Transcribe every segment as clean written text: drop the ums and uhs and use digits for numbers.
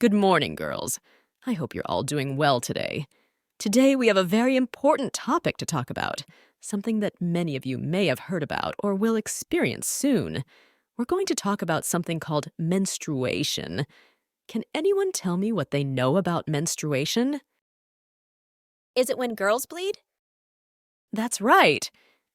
Good morning, girls. I hope you're all doing well today. Today we have a very important topic to talk about, something that many of you may have heard about or will experience soon. We're going to talk about something called menstruation. Can anyone tell me what they know about menstruation? Is it when girls bleed? That's right.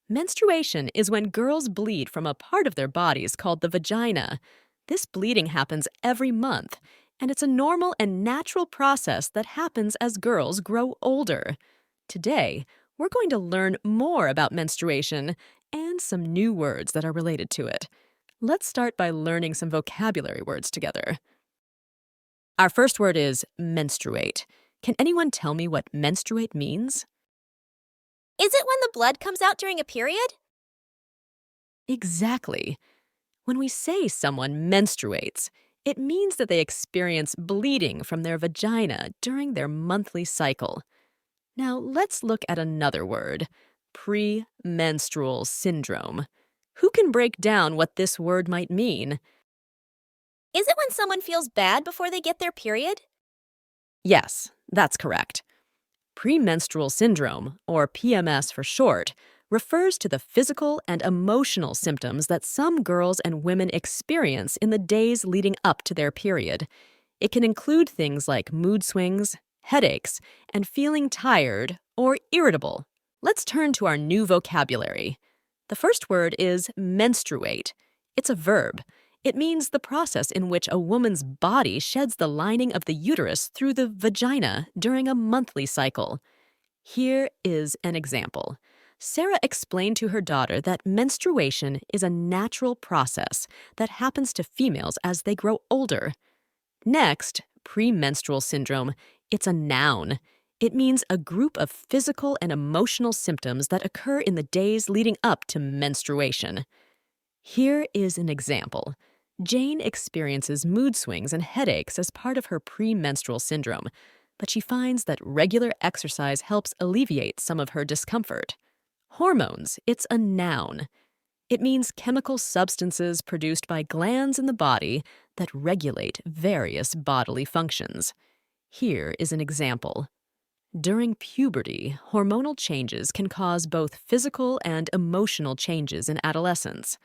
Menstruation is when girls bleed from a part of their bodies called the vagina. This bleeding happens every month, and it's a normal and natural process that happens as girls grow older. Today, we're going to learn more about menstruation and some new words that are related to it. Let's start by learning some vocabulary words together. Our first word is menstruate. Can anyone tell me what menstruate means? Is it when the blood comes out during a period? Exactly. When we say someone menstruates, it means that they experience bleeding from their vagina during their monthly cycle. Now, let's look at another word, premenstrual syndrome. Who can break down what this word might mean? Is it when someone feels bad before they get their period? Yes, that's correct. Premenstrual syndrome, or PMS for short, refers to the physical and emotional symptoms that some girls and women experience in the days leading up to their period. It can include things like mood swings, headaches, and feeling tired or irritable. Let's turn to our new vocabulary. The first word is menstruate. It's a verb. It means the process in which a woman's body sheds the lining of the uterus through the vagina during a monthly cycle. Here is an example. Sarah explained to her daughter that menstruation is a natural process that happens to females as they grow older. Next, premenstrual syndrome. It's a noun. It means a group of physical and emotional symptoms that occur in the days leading up to menstruation. Here is an example. Jane experiences mood swings and headaches as part of her premenstrual syndrome, but she finds that regular exercise helps alleviate some of her discomfort. Hormones, it's a noun. It means chemical substances produced by glands in the body that regulate various bodily functions. Here is an example. During puberty, hormonal changes can cause both physical and emotional changes in adolescence.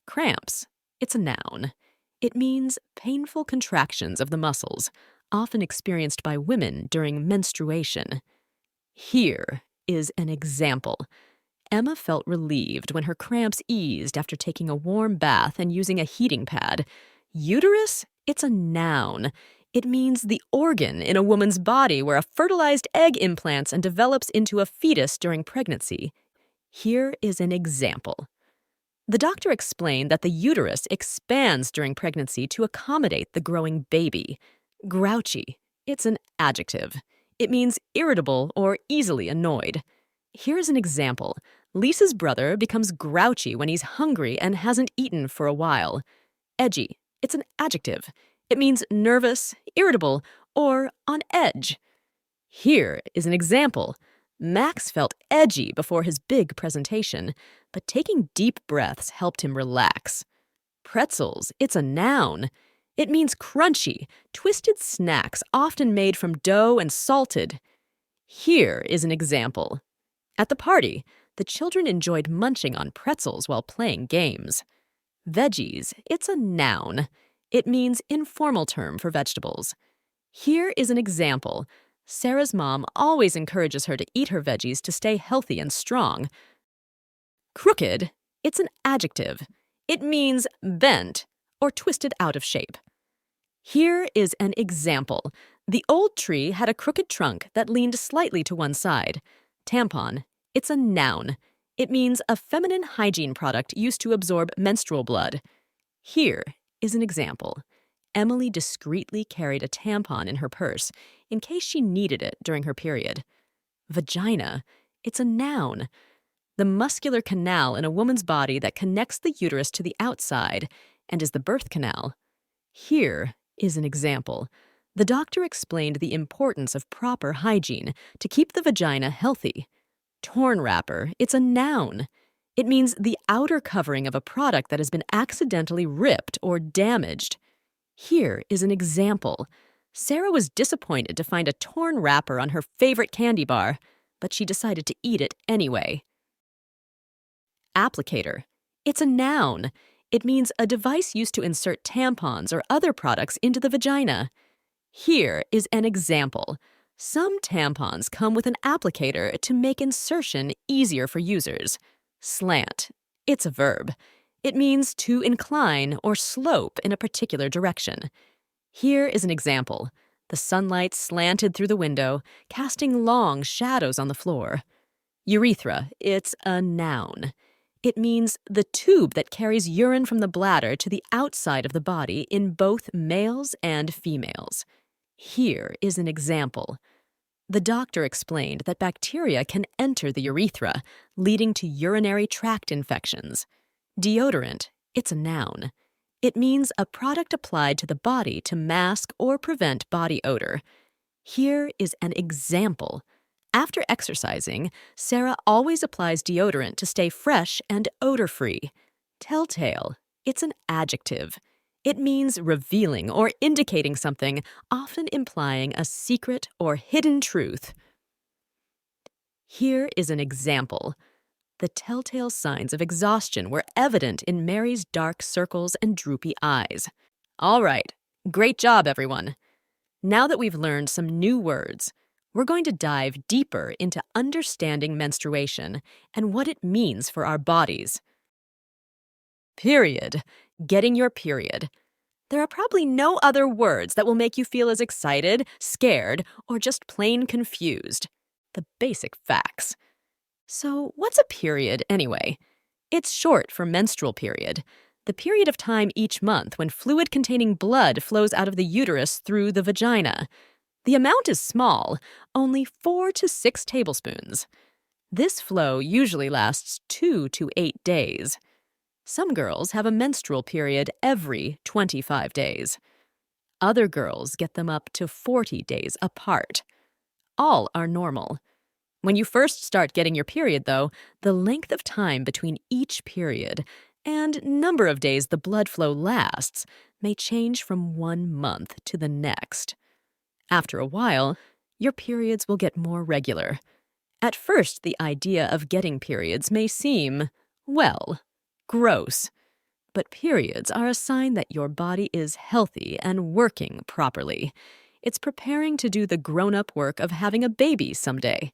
Cramps, it's a noun. It means painful contractions of the muscles, often experienced by women during menstruation. Here is an example. Emma felt relieved when her cramps eased after taking a warm bath and using a heating pad. Uterus? It's a noun. It means the organ in a woman's body where a fertilized egg implants and develops into a fetus during pregnancy. Here is an example. The doctor explained that the uterus expands during pregnancy to accommodate the growing baby. Grouchy. It's an adjective. It means irritable or easily annoyed. Here's an example. Lisa's brother becomes grouchy when he's hungry and hasn't eaten for a while. Edgy. It's an adjective. It means nervous, irritable, or on edge. Here is an example. Max felt edgy before his big presentation, but taking deep breaths helped him relax. Pretzels, it's a noun. It means crunchy, twisted snacks often made from dough and salted. Here is an example. At the party, the children enjoyed munching on pretzels while playing games. Veggies, it's a noun. It means informal term for vegetables. Here is an example. Sarah's mom always encourages her to eat her veggies to stay healthy and strong. Crooked, it's an adjective. It means bent or twisted out of shape. Here is an example. The old tree had a crooked trunk that leaned slightly to one side. Tampon, it's a noun. It means a feminine hygiene product used to absorb menstrual blood. Here is an example. Emily discreetly carried a tampon in her purse in case she needed it during her period. Vagina, it's a noun. The muscular canal in a woman's body that connects the uterus to the outside and is the birth canal. Here is an example. The doctor explained the importance of proper hygiene to keep the vagina healthy. Torn wrapper, it's a noun. It means the outer covering of a product that has been accidentally ripped or damaged. Here is an example. Sarah was disappointed to find a torn wrapper on her favorite candy bar, but she decided to eat it anyway. Applicator. It's a noun. It means a device used to insert tampons or other products into the vagina. Here is an example. Some tampons come with an applicator to make insertion easier for users. Slant. It's a verb. It means to incline or slope in a particular direction. Here is an example. The sunlight slanted through the window, casting long shadows on the floor. Urethra. It's a noun. It means the tube that carries urine from the bladder to the outside of the body in both males and females. Here is an example. The doctor explained that bacteria can enter the urethra, leading to urinary tract infections. Deodorant. It's a noun. It means a product applied to the body to mask or prevent body odor. Here is an example. After exercising, Sarah always applies deodorant to stay fresh and odor-free. Telltale. It's an adjective. It means revealing or indicating something, often implying a secret or hidden truth. Here is an example. The telltale signs of exhaustion were evident in Mary's dark circles and droopy eyes. All right, great job, everyone. Now that we've learned some new words, we're going to dive deeper into understanding menstruation and what it means for our bodies. Period. Getting your period. There are probably no other words that will make you feel as excited, scared, or just plain confused. The basic facts. So, what's a period anyway? It's short for menstrual period, the period of time each month when fluid-containing blood flows out of the uterus through the vagina. The amount is small, only 4 to 6 tablespoons. This flow usually lasts 2 to 8 days. Some girls have a menstrual period every 25 days. Other girls get them up to 40 days apart. All are normal. When you first start getting your period, though, the length of time between each period and number of days the blood flow lasts may change from 1 month to the next. After a while, your periods will get more regular. At first, the idea of getting periods may seem, well, gross. But periods are a sign that your body is healthy and working properly. It's preparing to do the grown-up work of having a baby someday.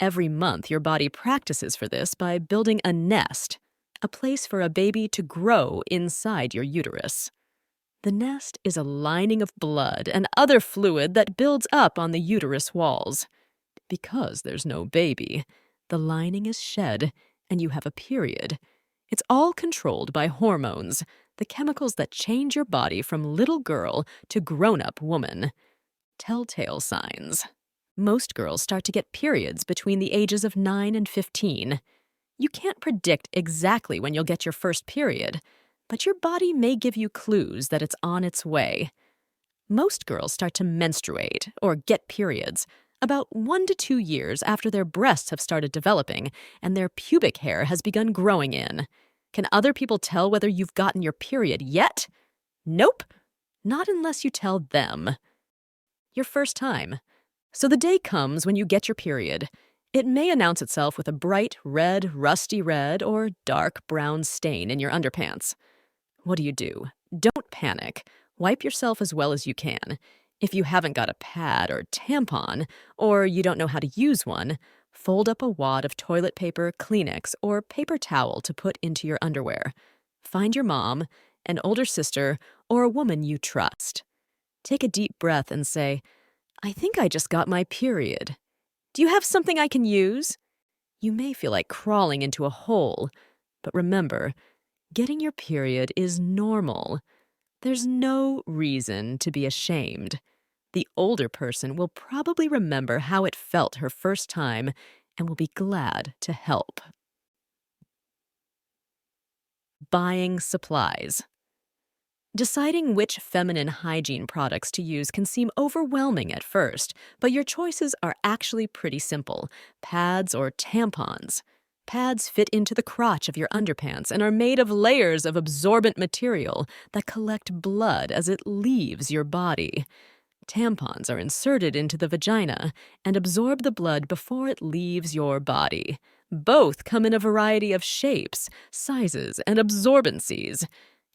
Every month, your body practices for this by building a nest, a place for a baby to grow inside your uterus. The nest is a lining of blood and other fluid that builds up on the uterus walls. Because there's no baby, the lining is shed and you have a period. It's all controlled by hormones, the chemicals that change your body from little girl to grown-up woman. Telltale signs. Most girls start to get periods between the ages of 9 and 15. You can't predict exactly when you'll get your first period, but your body may give you clues that it's on its way. Most girls start to menstruate, or get periods, about 1 to 2 years after their breasts have started developing and their pubic hair has begun growing in. Can other people tell whether you've gotten your period yet? Nope, not unless you tell them. Your first time. So the day comes when you get your period. It may announce itself with a bright red, rusty red, or dark brown stain in your underpants. What do? Don't panic. Wipe yourself as well as you can. If you haven't got a pad or tampon, or you don't know how to use one, fold up a wad of toilet paper, Kleenex, or paper towel to put into your underwear. Find your mom, an older sister, or a woman you trust. Take a deep breath and say, "I think I just got my period. Do you have something I can use?" You may feel like crawling into a hole, but remember, getting your period is normal. There's no reason to be ashamed. The older person will probably remember how it felt her first time and will be glad to help. Buying supplies. Deciding which feminine hygiene products to use can seem overwhelming at first, but your choices are actually pretty simple: pads or tampons. Pads fit into the crotch of your underpants and are made of layers of absorbent material that collect blood as it leaves your body. Tampons are inserted into the vagina and absorb the blood before it leaves your body. Both come in a variety of shapes, sizes, and absorbencies.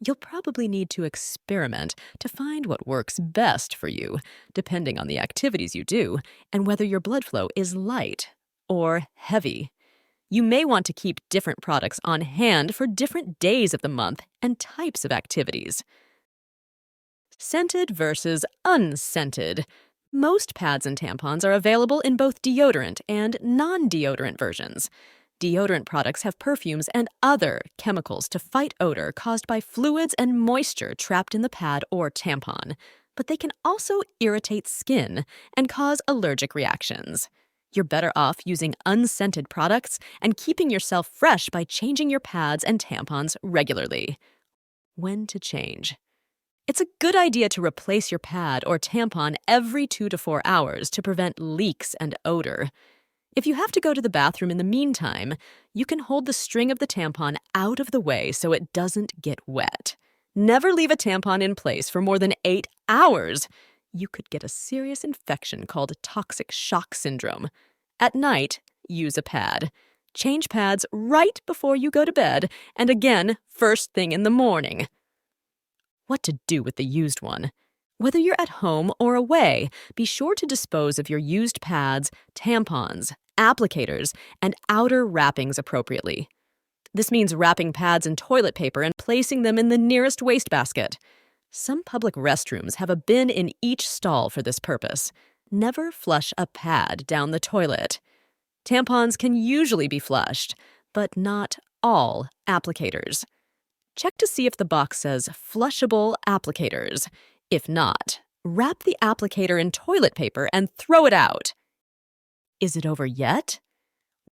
You'll probably need to experiment to find what works best for you, depending on the activities you do and whether your blood flow is light or heavy. You may want to keep different products on hand for different days of the month and types of activities. Scented versus unscented. Most pads and tampons are available in both deodorant and non-deodorant versions. Deodorant products have perfumes and other chemicals to fight odor caused by fluids and moisture trapped in the pad or tampon, but they can also irritate skin and cause allergic reactions. You're better off using unscented products and keeping yourself fresh by changing your pads and tampons regularly. When to change? It's a good idea to replace your pad or tampon every 2 to 4 hours to prevent leaks and odor. If you have to go to the bathroom in the meantime, you can hold the string of the tampon out of the way so it doesn't get wet. Never leave a tampon in place for more than 8 hours. You could get a serious infection called toxic shock syndrome. At night, use a pad. Change pads right before you go to bed and again first thing in the morning. What to do with the used one? Whether you're at home or away, be sure to dispose of your used pads, tampons, applicators, and outer wrappings appropriately. This means wrapping pads in toilet paper and placing them in the nearest wastebasket. Some public restrooms have a bin in each stall for this purpose. Never flush a pad down the toilet. Tampons can usually be flushed, but not all applicators. Check to see if the box says flushable applicators. If not, wrap the applicator in toilet paper and throw it out. Is it over yet?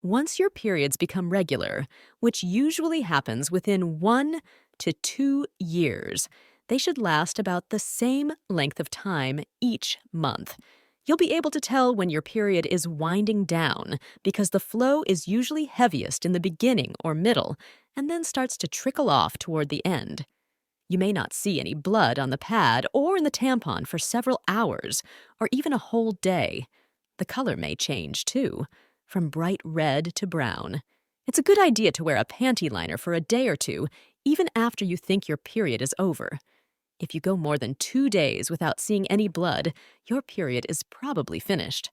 Once your periods become regular, which usually happens within 1 to 2 years, they should last about the same length of time each month. You'll be able to tell when your period is winding down because the flow is usually heaviest in the beginning or middle and then starts to trickle off toward the end. You may not see any blood on the pad or in the tampon for several hours or even a whole day. The color may change too, from bright red to brown. It's a good idea to wear a panty liner for a day or two, even after you think your period is over. If you go more than 2 days without seeing any blood, your period is probably finished.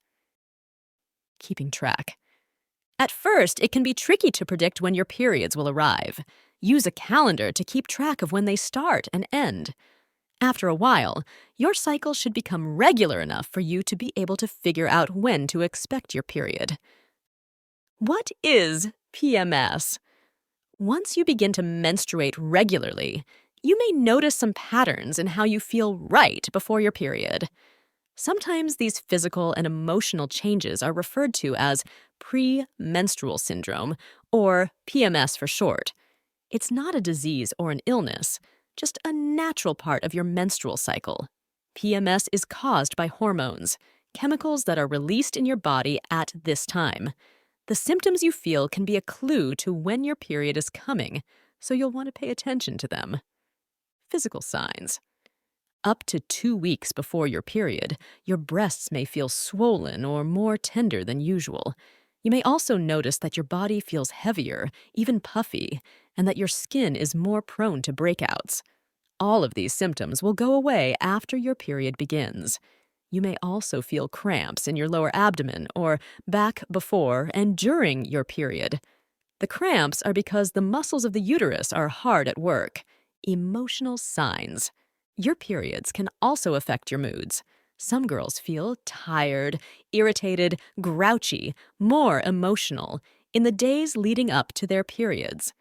Keeping track. At first, it can be tricky to predict when your periods will arrive. Use a calendar to keep track of when they start and end. After a while, your cycle should become regular enough for you to be able to figure out when to expect your period. What is PMS? Once you begin to menstruate regularly, you may notice some patterns in how you feel right before your period. Sometimes these physical and emotional changes are referred to as premenstrual syndrome, or PMS for short. It's not a disease or an illness, just a natural part of your menstrual cycle. PMS is caused by hormones, chemicals that are released in your body at this time. The symptoms you feel can be a clue to when your period is coming, so you'll want to pay attention to them. Physical signs. Up to 2 weeks before your period, your breasts may feel swollen or more tender than usual. You may also notice that your body feels heavier, even puffy, and that your skin is more prone to breakouts. All of these symptoms will go away after your period begins. You may also feel cramps in your lower abdomen or back before and during your period. The cramps are because the muscles of the uterus are hard at work. Emotional signs. Your periods can also affect your moods. Some girls feel tired, irritated, grouchy, more emotional in the days leading up to their periods.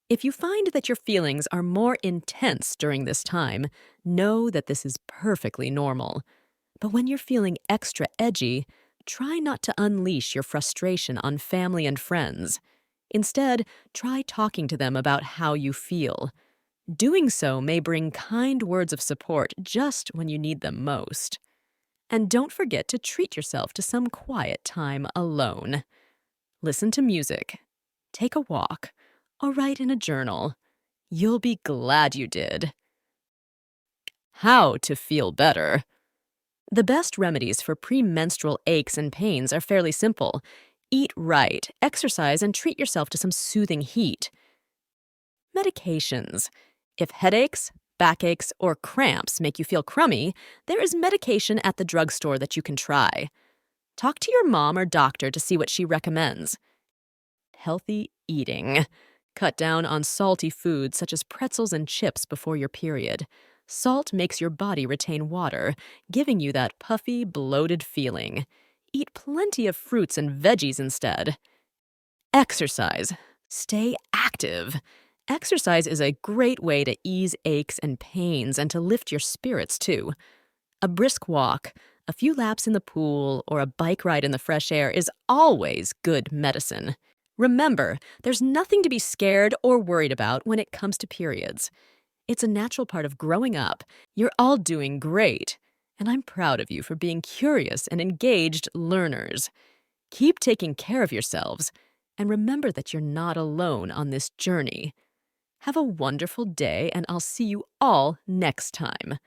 If you find that your feelings are more intense during this time, know that this is perfectly normal. But when you're feeling extra edgy, try not to unleash your frustration on family and friends. Instead, try talking to them about how you feel. Doing so may bring kind words of support just when you need them most. And don't forget to treat yourself to some quiet time alone. Listen to music, take a walk, or write in a journal. You'll be glad you did. How to feel better. The best remedies for premenstrual aches and pains are fairly simple. Eat right, exercise, and treat yourself to some soothing heat. Medications. If headaches, backaches, or cramps make you feel crummy, there is medication at the drugstore that you can try. Talk to your mom or doctor to see what she recommends. Healthy eating. Cut down on salty foods such as pretzels and chips before your period. Salt makes your body retain water, giving you that puffy, bloated feeling. Eat plenty of fruits and veggies instead. Exercise. Stay active. Exercise is a great way to ease aches and pains and to lift your spirits, too. A brisk walk, a few laps in the pool, or a bike ride in the fresh air is always good medicine. Remember, there's nothing to be scared or worried about when it comes to periods. It's a natural part of growing up. You're all doing great, and I'm proud of you for being curious and engaged learners. Keep taking care of yourselves, and remember that you're not alone on this journey. Have a wonderful day, and I'll see you all next time.